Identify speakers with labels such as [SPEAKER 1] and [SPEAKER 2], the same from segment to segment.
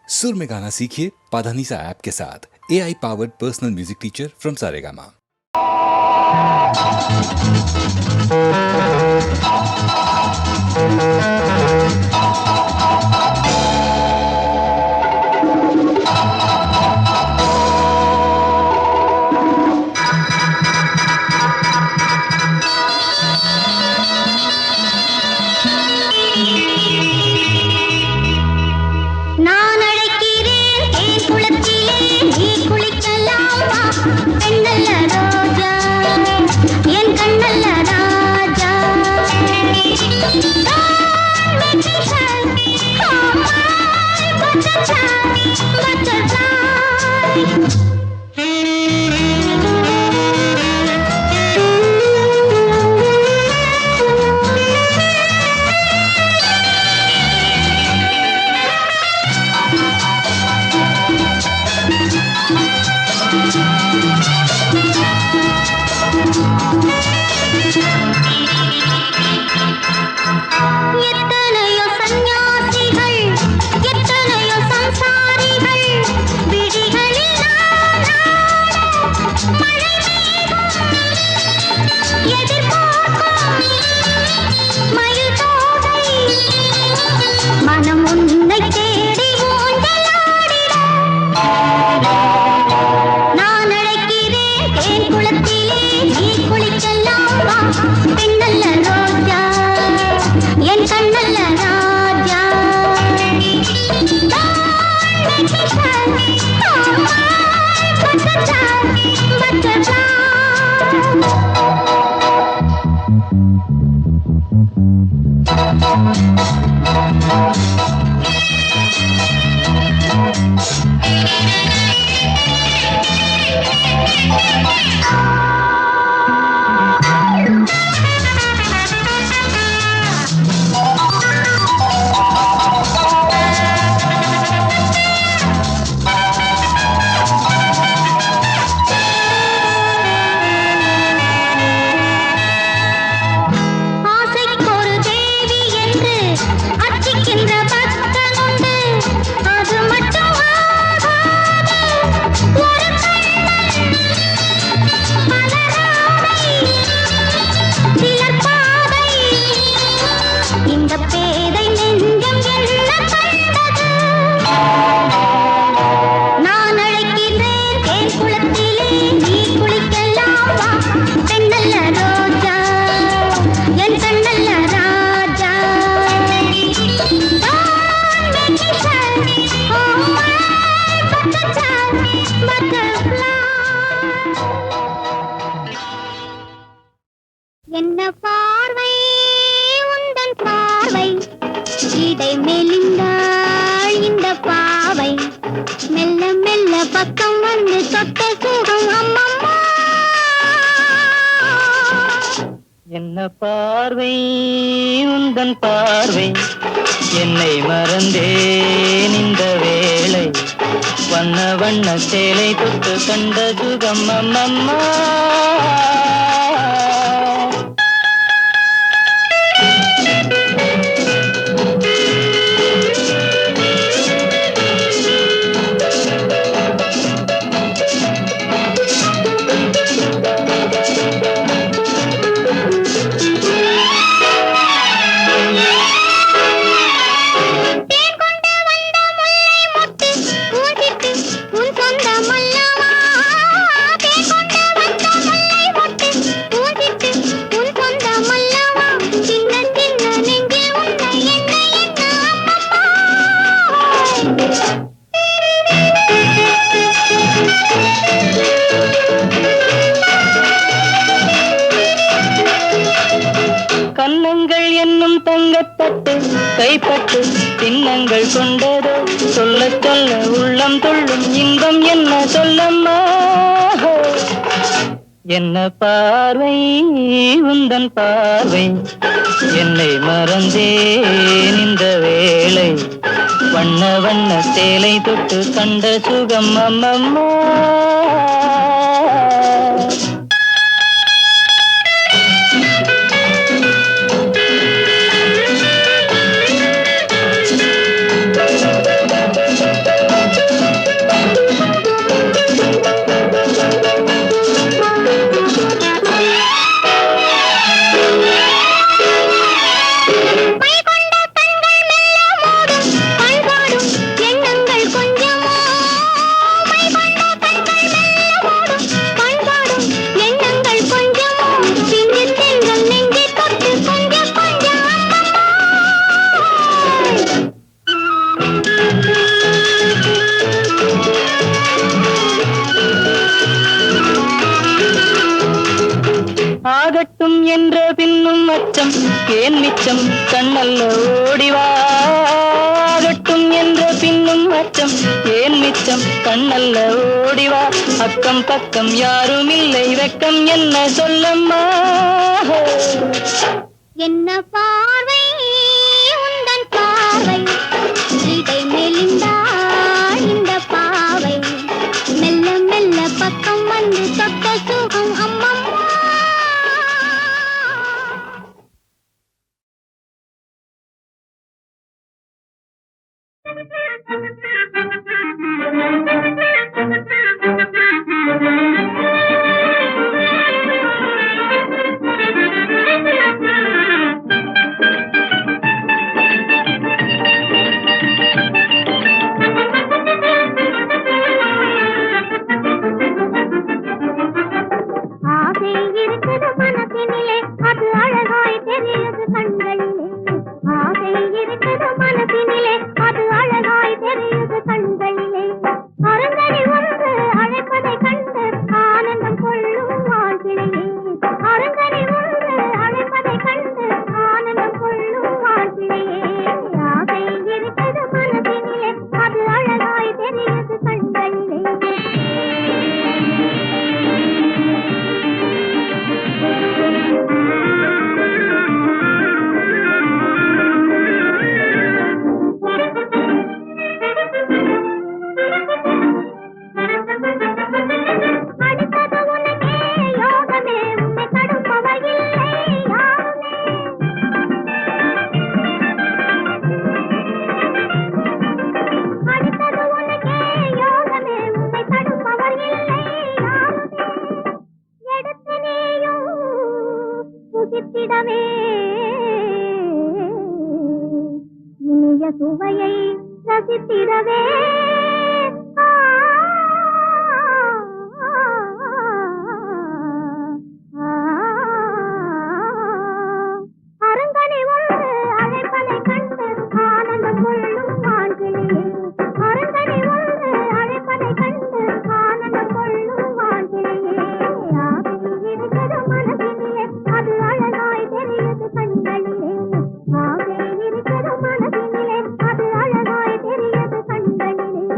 [SPEAKER 1] सुर में गाना सीखिए पाधानीसा ऐप के साथ। AI powered personal music teacher from Saregama.
[SPEAKER 2] என்ன பார்வை உந்தன் பார்வை என்னை மறந்தேன் இந்த வேளை வண்ண வண்ண சேலை தொட்டு கண்ட சுகம் அம்மம்மா கண்ணங்கள் என்னும் தங்கத்தட்டு கைப்பட்டு சின்னங்கள் கொண்டதோ சொல்ல சொல்ல உள்ளம் துள்ளும் இன்பம் என்ன சொல்லம்மா என்ன பார்வை உந்தன் பார்வை என்னை மறந்தேன் இந்த வேளை வண்ண வண்ண சேலை தொட்டு கண்ட சுகம் அம்மம்மா அச்சம் ஏன் மிச்சம் கண்ணல்ல ஓடிவாகட்டும் என்ற பின்னும் அச்சம் ஏன் மிச்சம் கண்ணல்ல ஓடிவா அக்கம் பக்கம் யாரும் இல்லை வெக்கம் என்ன சொல்லம்மா
[SPEAKER 3] என்ன பார்வை உந்தன் பார்வை இடை மெலிந்தாள் இந்த பாவை மெல்ல மெல்ல பக்கம் வந்து தொட்ட சுகம் அம்மம்மா இனிய சுவையை ரசித்திடவே அரங்கனை ஒன்று அழைப்பதை கண்டு ஆனந்தம் கொள்ளும் வாழ்கிலே அரங்கனை ஒன்று அழைப்பதை கண்டு ஆனந்தம் கொள்ளும் வாழ்கிலே இருக்கிற மனதிலே அது அழகாய் தெரியுது கண்களிலே ஆகே இருக்கிற மனதிலே அது அழகாய் தெரியுது கண்களிலே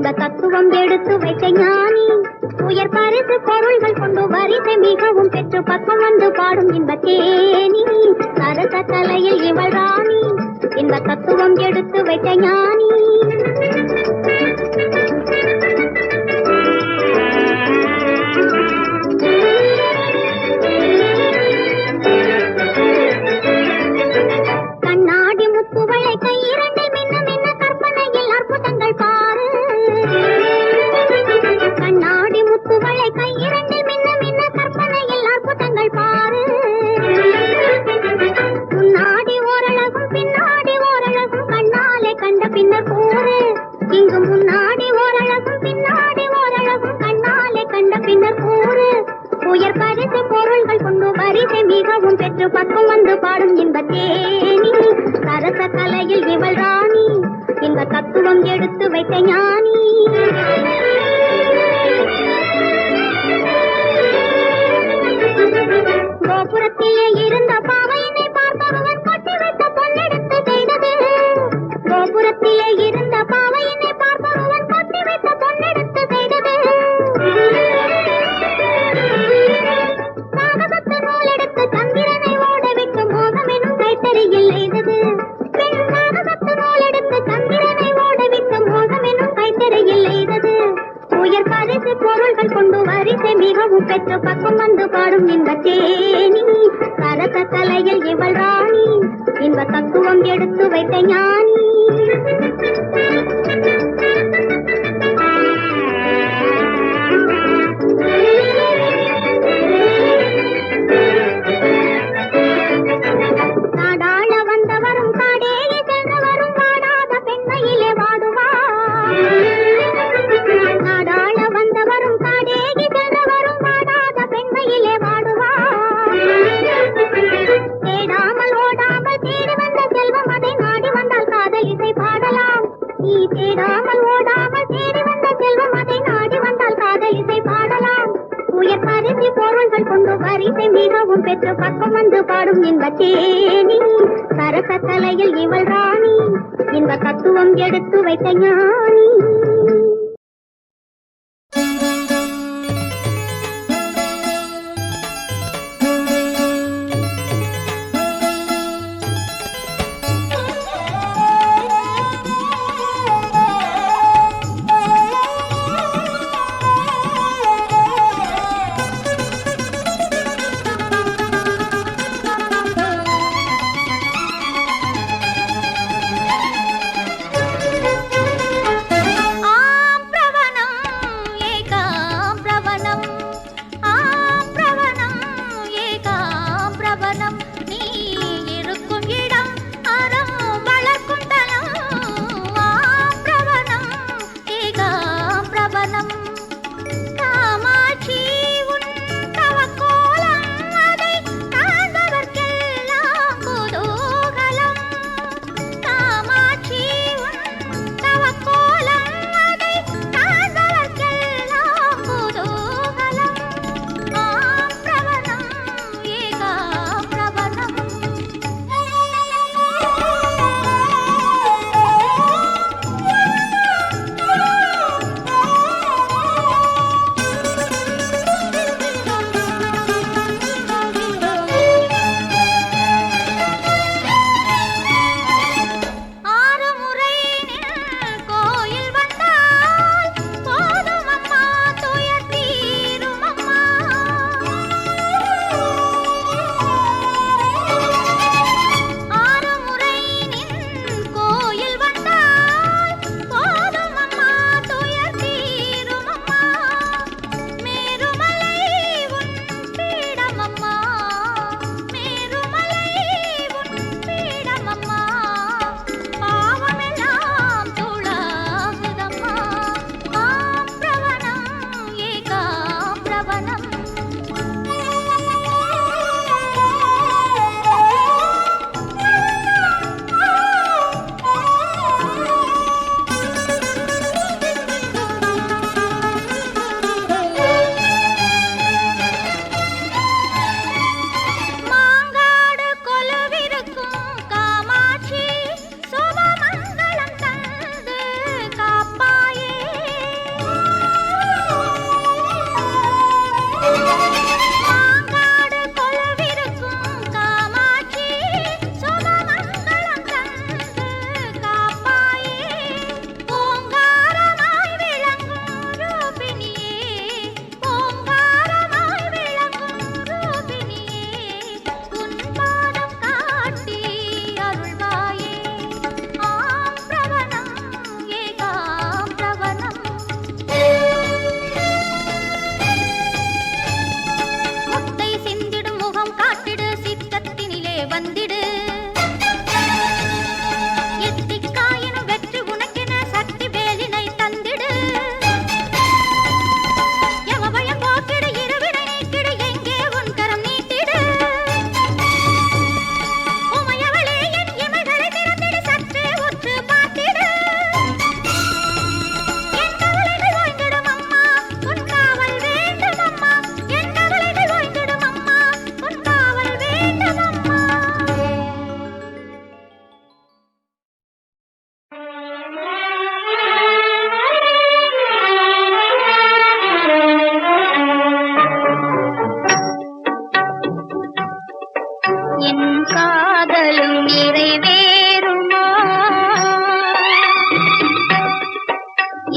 [SPEAKER 3] இந்த தத்துவம் எடுத்து வைத்த ஞானி உயர் பரிசு பொருள்கள் கொண்டு வரிசை மிகவும் பெற்று பக்கம் வந்து பாடும் இந்த தேனி சரச கலையில் இவள் ராணி இந்த தத்துவம் எடுத்து வைத்த ஞானி கண்ணாடி முத்துவளை கை இரண்டை மின்ன மின்ன கற்பனையில் அற்புதங்கள் பாரு கண்ணாடி முத்துவளை கை இரண்டை மின்ன மின்ன கற்பனையில் அற்புதங்கள் பாரு முன்னாடி ஓரழகும் பின்னாடி ஓரழகும் கண்ணாலே கண்ட பின்னர் கூறு இங்கு முன்னாடி ஓரழகும் பின்னாடி ஓரழகும் கண்ணாலே கண்ட பின்னர் கூறு உயர் பரிசு பொருள்கள் கொண்டு வரிசை மிகவும் பெற்று பக்கம் வந்து பாடும் இந்த தேனி சரச கலையில் இவள் ராணி இந்த தத்துவம் எடுத்து வைத்த ஞானி கோபுரத்திலே இருந்த பாவையினை பார்த்தவன் கொட்டி வைத்த பொன்னெடுத்து செய்தது கோபுரத்திலே இருந்த பாவையினை பார்த்தவன் கொட்டி வைத்த பொன்னெடுத்து செய்தது காகபத்து நூலெடுத்து சந்திரனை ஓடவிட்டு மோகம் எனும் கைத்தறியில் எய்தது பெண் காகபத்து நூலெடுத்து சந்திரனை ஓடவிட்டு மோகம் எனும் கைத்தறியில் எய்தது உயர் பரிசு பொருள்கள் கொண்டு வரிசை மிகவும் பெற்று பக்கம் வந்து பாடும் இந்த தேனி சரச கலையில் இவள் ராணி இந்த தத்துவம் எடுத்து வைத்த ஞானி நாடாள வந்தவரும் காடேறி சென்றவரும் வாடாத பெண்மையிலே வாடுவார் நாடாள வந்தவரும் காடேறி சென்றவரும் வாடாத பெண்மையிலே வாடுவார் தேடாமல் ஓடாமல் தேடி வந்த செல்வம் அதை நாடி வந்தால் காதல் இசை பாடலாம் நீ தேடாமல் ஓடாமல் தேடி வந்த செல்வம் அதை நாடி வந்தால் காதல் இசை பாடலாம் உயர் பரிசு பொருள்கள் கொண்டு வரிசை மிகவும் பெற்று பக்கம் வந்து பாடும் இந்த தேனி சரச கலையில் இவள் ராணி இந்த தத்துவம் எடுத்து வைத்த ஞானி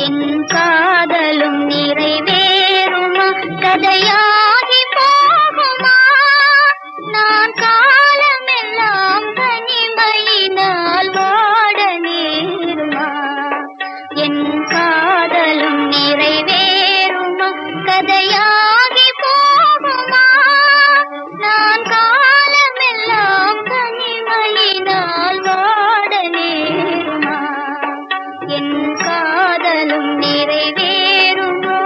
[SPEAKER 3] என் காதலும் நிறைவேறுமா கதையாகி போகுமா நான் காலமெல்லாம் தனிமையினால் வாட நேருமா என் காதலும் நிறைவேறுமா கதையாகி போகுமா நான் காலமெல்லாம் தனிமையினால் வாட நேருமா என் காதலும் நிறைவேறுமா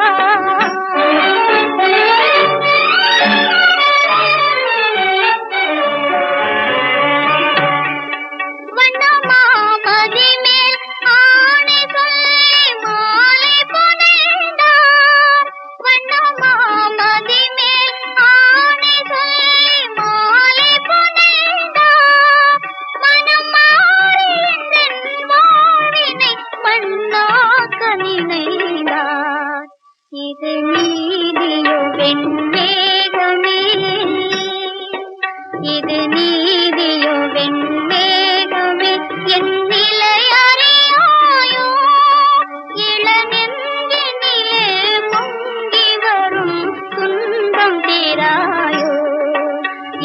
[SPEAKER 3] வண்ணமாமதி மேல் ஆணை சொல்லி மாலை புனைந்தார் வண்ணமாமதி மேல் ஆணை சொல்லி மாலை புனைந்தார் மனம் மாறி எந்தன் வாழ்வினை மண்ணாக்க நினைந்தார் இது நீதியோ வெண்மேகமே இது நீதியோ வெண்மேகமே என் நிலை அறியாயோ இளநெஞ்சினிலே பொங்கி வரும் துன்பம் தீராயோ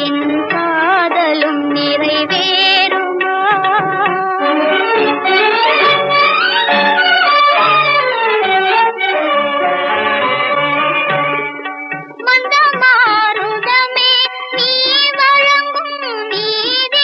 [SPEAKER 3] என் காதலும் நிறைவேறுமா மந்தமாருதமே நீ வழங்கும் நீதி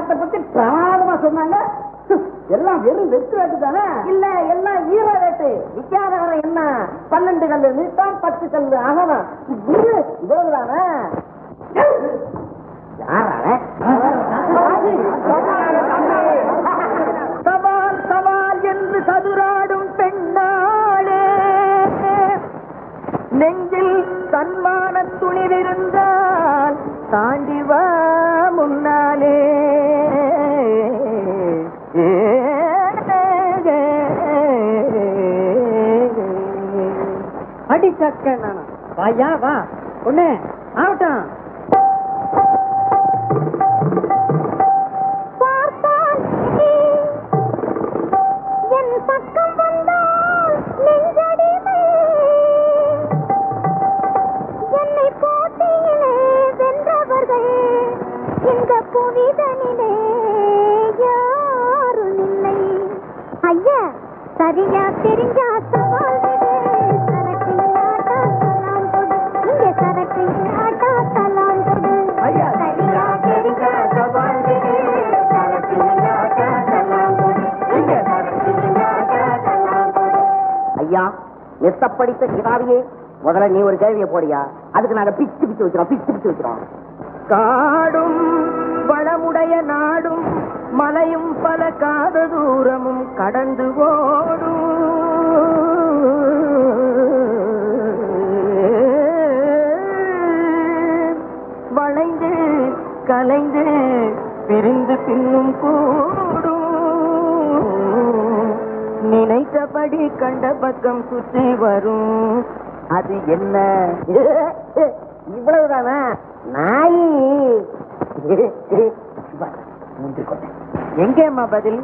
[SPEAKER 4] படத்தை பத்தி பிரமாதமா சொன்னாங்க. எல்லாம் வெறும் வெற்று வேட்டு தானே? இல்ல, எல்லாம் ஈர வேட்டு. வித்தியாசம் என்ன? 12 கல்லு நீட்டம், 10 கல்லு அகலம், இவ்வளவுதானே? சவால் சவால் என்று சதுராடும் பெண்ணாளே, நெஞ்சில் தன்மான துணிவிருந்தால் தாண்டி வா முன்னாலே. அடி சக்க நானா? வாயா வா பொண்ணு, ஆகட்டும்.
[SPEAKER 3] சரியா தெரிஞ்சா சவால் விடு, சரக்கு இல்லாட்டா தலாம் கொடு, இங்க சரக்கு இல்லாட்டா தலாம் கொடு. சரியா தெரிஞ்சா சவால் விடு, சரக்கு இல்லாட்டா தலாம் கொடு, இங்க சரக்கு இல்லாட்டா தலாம் கொடு.
[SPEAKER 4] ஐயா, மெத்த படித்த கிடாரியே, முதல்ல நீ ஒரு கேள்வியை போடியா, அதுக்கு நாங்க பிச்சு பிச்சு வச்சிரோம். காடும் வளமுடைய நாடும் மலையும் பல காத தூரமும் கடந்து ஓடும், வளைந்து கலைந்து பிரிந்து பின்னும் கூடும், நினைத்தபடி கண்ட பக்கம் சுற்றி வரும், அது என்ன? இவ்வளவுதானா? நாய் எங்கேம்மா பதில்?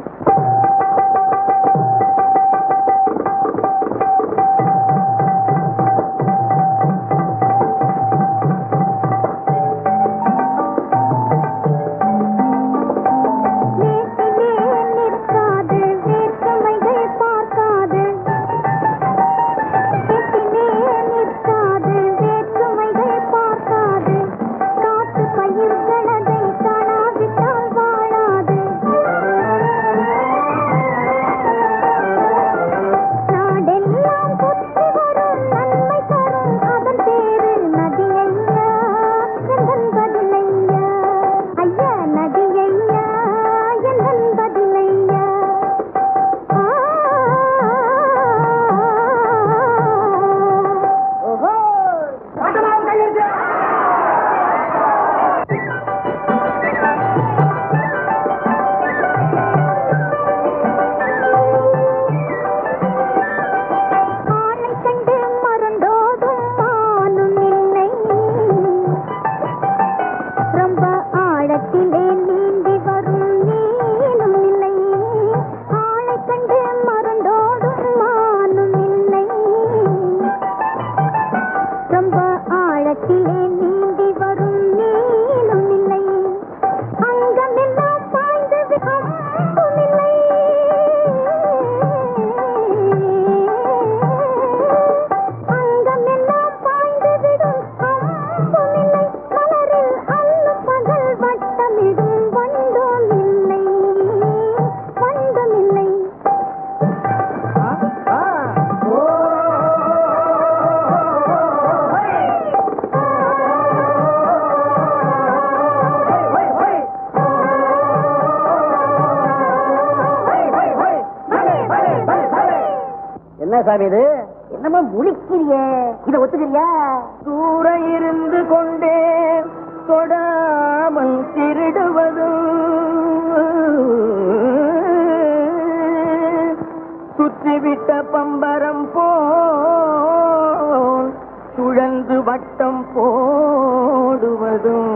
[SPEAKER 4] சாமி இது என்னமா முழிக்கிறிய? இத ஒத்துக்கிறியா? தூர இருந்து கொண்டே தொடாமல் திருடுவதும் சுற்றிவிட்ட பம்பரம் போல் சுழந்து வட்டம் போடுவதும்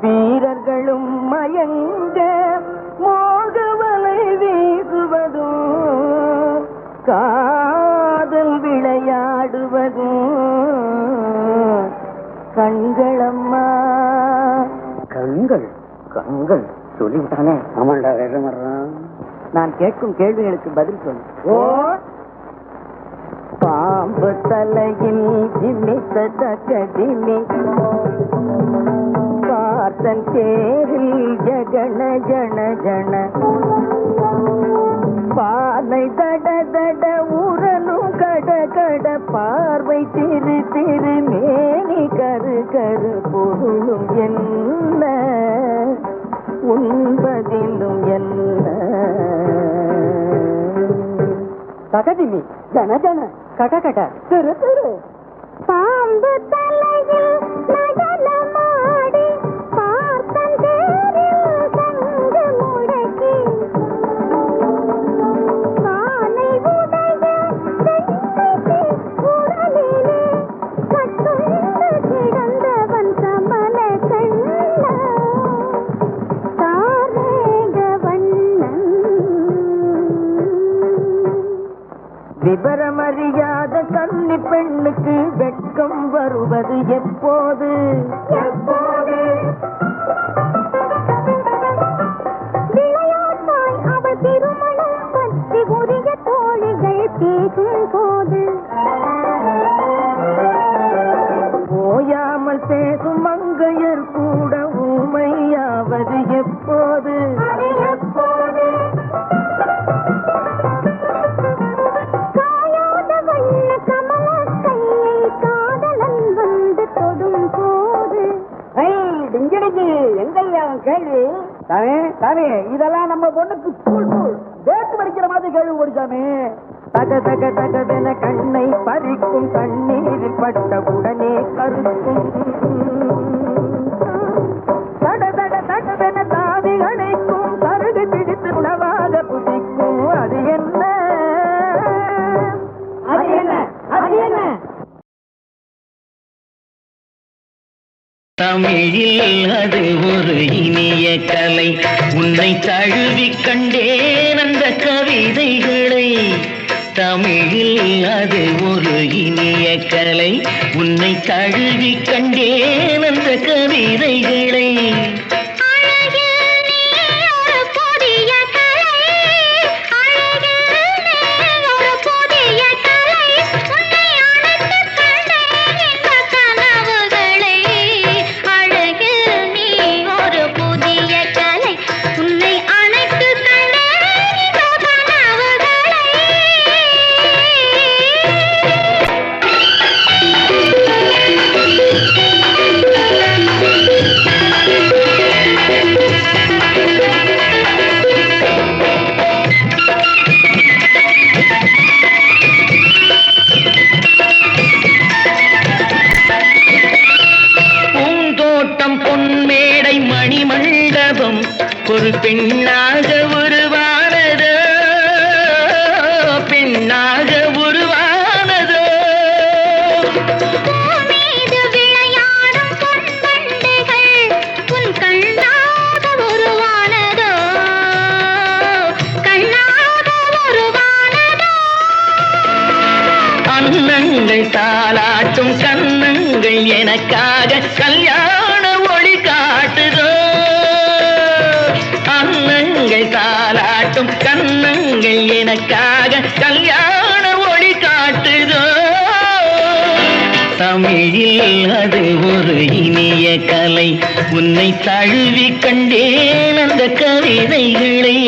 [SPEAKER 4] வீரர்களும் மயங்க மோகவலை வீசுவதும் காதல் விளையாடுவதும் கண்களம்மா. கண்கள் கண்கள் சொல்லிவிட்டானே. ஆமாண்டா, வேறமர்றான். நான் கேட்கும் கேள்விகளுக்கு பதில் சொல்லு. ஓ பாம்பு தலையில் திமித்த தக்க திமி பார்த்தன் தேரில் ஜகண ஜன ஜன பாலை தட தட உரலும் கட கட பார்வை திரு திரு மேனி கரு கரு பொருளும் என்ன உண்பதிலும் என்ன தகதிமி ஜன ஜன கட கட திரு திரு
[SPEAKER 3] பாம்பு தலையில் நடனமாடி பார்த்தன் தேரில் சங்கு முழக்கி காலை உடைய சென்னைக்கு குரலிலே கட்டுண்டு கிடந்தவன் கமல கண்ண தாரேக வண்ணன்
[SPEAKER 4] விவரமறியாத கன்னி பெண்ணுக்கு வெட்கம் வருவது எப்போது எப்போது
[SPEAKER 3] விளையாட்டாய் அவள் திருமணம் பற்றி உரிய தோழிகள் பேசும் போது
[SPEAKER 4] ஓயாமல் பேசும் மங்கையர் கூட ஊமையாவது எப்போது எப்போது
[SPEAKER 3] காயாத வண்ண கமல கையை காதலன் வந்து தொடும் போது
[SPEAKER 4] எங்கய்யா கேள்வி தானே தானே இதெல்லாம் நம்ம பொண்ணுக்கு ஸ்கூல் டேட் படிக்கிற மாதிரி கேள்வி ஓடிச்சாமே தக தக தகவென கண்ணை பறிக்கும் தண்ணீரில் பட்ட உடனே கருக்கும் தட தட தகவென தாவி அணைக்கும் கருது பிடித்து உணவாக புதிக்கும் அது என்ன அது என்ன அது என்ன
[SPEAKER 2] தமிழில் அது ஒரு இனிய கலை உன்னை தழுவி கண்டேன் அந்த கவிதைகளை தமிழில் அது ஒரு இனிய கலை உன்னை தழுவி கண்டேன் அந்த கவிதைகளை ஒரு பெண்ணாக உருவானதோ பெண்ணாக உருவானதோ
[SPEAKER 3] மீது விளையாடும் பொன்வண்டுகள் உன் கண்ணாக உருவானதோ கண்ணாக உருவானதோ
[SPEAKER 2] அன்னங்கள் தாலாட்டும் கன்னங்கள் எனக்காக கல்யாண ஒளி காட்டுதோ அன்னங்கள் தாலாட்டும் கன்னங்கள் எனக்காக கல்யாண ஒளி காட்டுதோ தமிழில் அது ஒரு இனிய கலை உன்னை தழுவி கண்டேன் அந்த கவிதைகளை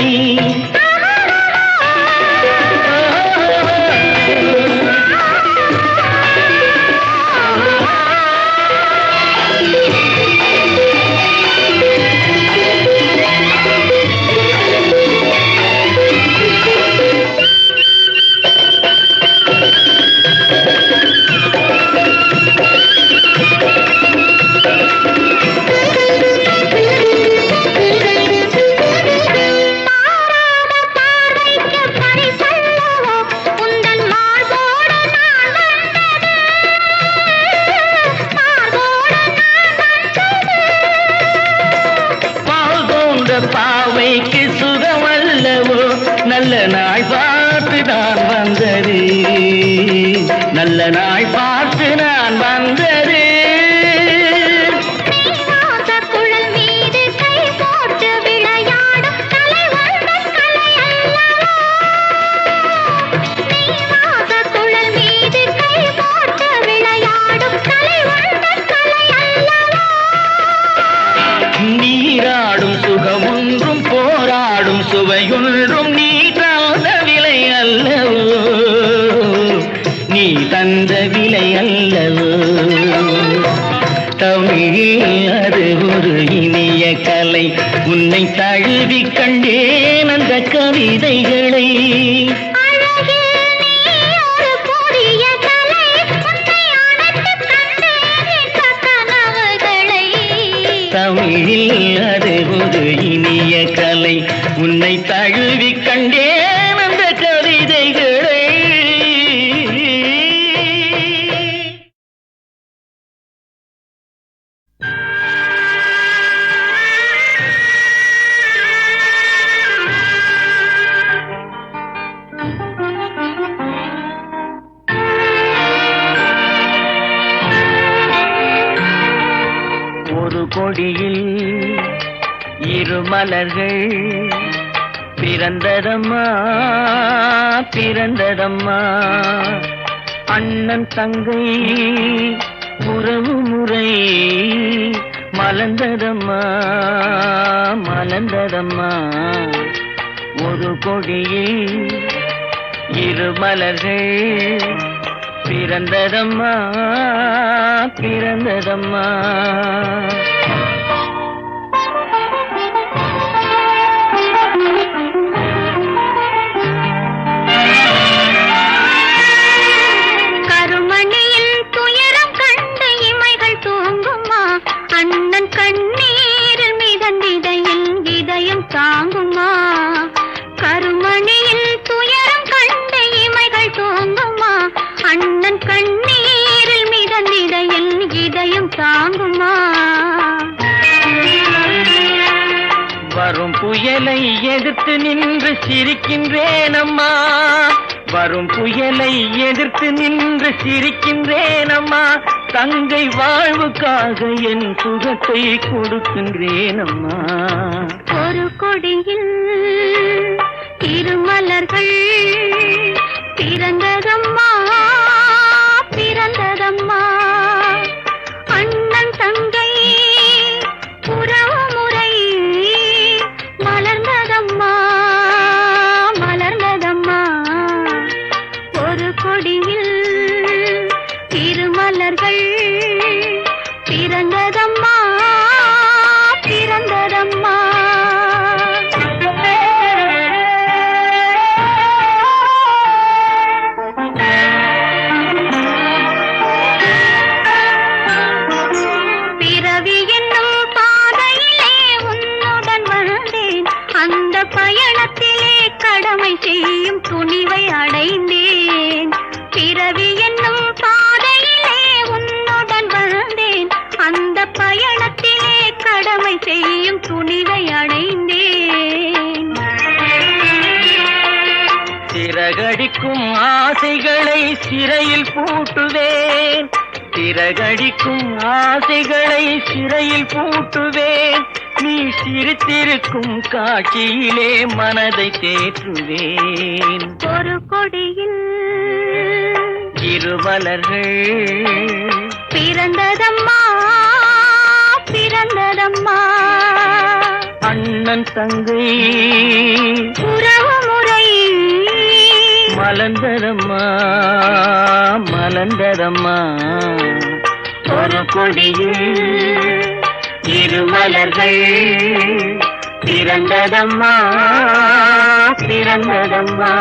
[SPEAKER 2] பாவைக்கு சுகமல்லவோ நல்ல நாள் பார்த்து நான் வந்தது நல்ல நாள் பார்த்து நான் வந்தது
[SPEAKER 3] குழல் மீது கை போட்டு விளையாடும் தலைவர்கள் கலை அல்லவோ குழல் மீது கை போட்டு விளையாடும் தலைவர்கள் கலை அல்லவோ
[SPEAKER 2] தந்த விலை அல்லவோ தமிழில் அது ஒரு இனிய கலை உன்னை தழுவி கண்டேன் அந்த கவிதைகளை தமிழில் அது ஒரு இனிய கலை உன்னை தழுவி கண்டேன் அந்த கவிதைகளை ஒரு கொடியில் இரு மலர்கள் பிறந்ததம்மா பிறந்ததம்மா அண்ணன் தங்கை உறவு முறை மலர்ந்ததம்மா மலர்ந்ததம்மா ஒரு கொடியில் இரு மலர்கள் பிறந்ததம்மா பிறந்ததம்மா
[SPEAKER 3] கருமணியில் துயரம் கண்டு இமைகள் தூங்குமா அண்ணன் கண்ணீரில் மிதந்திடையில் இதயம் தாங்குமா கருமணியில் துயரம் கண்டு இமைகள் தூங்குமா அண்ணன் கண்ணீரில் மிதந்திடையில் இதயம் தாங்குமா
[SPEAKER 2] வரும் புயலை எதிர்த்து நின்று சிரிக்கின்றேன் அம்மா வரும் புயலை எதிர்த்து நின்று சிரிக்கின்றேன் அம்மா தங்கை வாழ்வுக்காக என் சுகத்தை கொடுக்கின்றேன் அம்மா
[SPEAKER 3] ஒரு கொடியில் திருமலர்கள் பிறந்ததம்மா பிறந்ததம்மா அண்ணன் தங்கை உறவு முறை மலர்ந்ததம்மா மலர்ந்ததம்மா ஒரு கொடியில் திருமலர்கள் பிறந்ததம்மா பிறந்ததம்மா பிறவி என்னும் பாதையிலே உன்னுடன் வந்தேன் அந்த பயணத்திலே கடமை செய்யும் துணிவை அடைந்தேன் பிறவி என்னும் பாதையிலே உன்னுடன் வந்தேன் அந்த பயணத்திலே கடமை செய்யும் துணிவை அடைந்தேன்
[SPEAKER 2] சிறகடிக்கும் ஆசைகளை சிறையில் பூட்டுவேன் சிறகடிக்கும் ஆசைகளை சிறையில் பூட்டுவேன் நீ சிரித்திருக்கும் காட்சியிலே மனதை தேற்றுவேன்
[SPEAKER 3] ஒரு கொடியில்
[SPEAKER 2] இரு மலர்கள்
[SPEAKER 3] பிறந்ததம்மா பிறந்ததம்மா
[SPEAKER 2] அண்ணன் தங்கை
[SPEAKER 3] உறவு முறை
[SPEAKER 2] மலர்ந்ததம்மா மலர்ந்ததம்மா ஒரு கொடியில் இரு மலர்கள் பிறந்ததம்மா பிறந்ததம்மா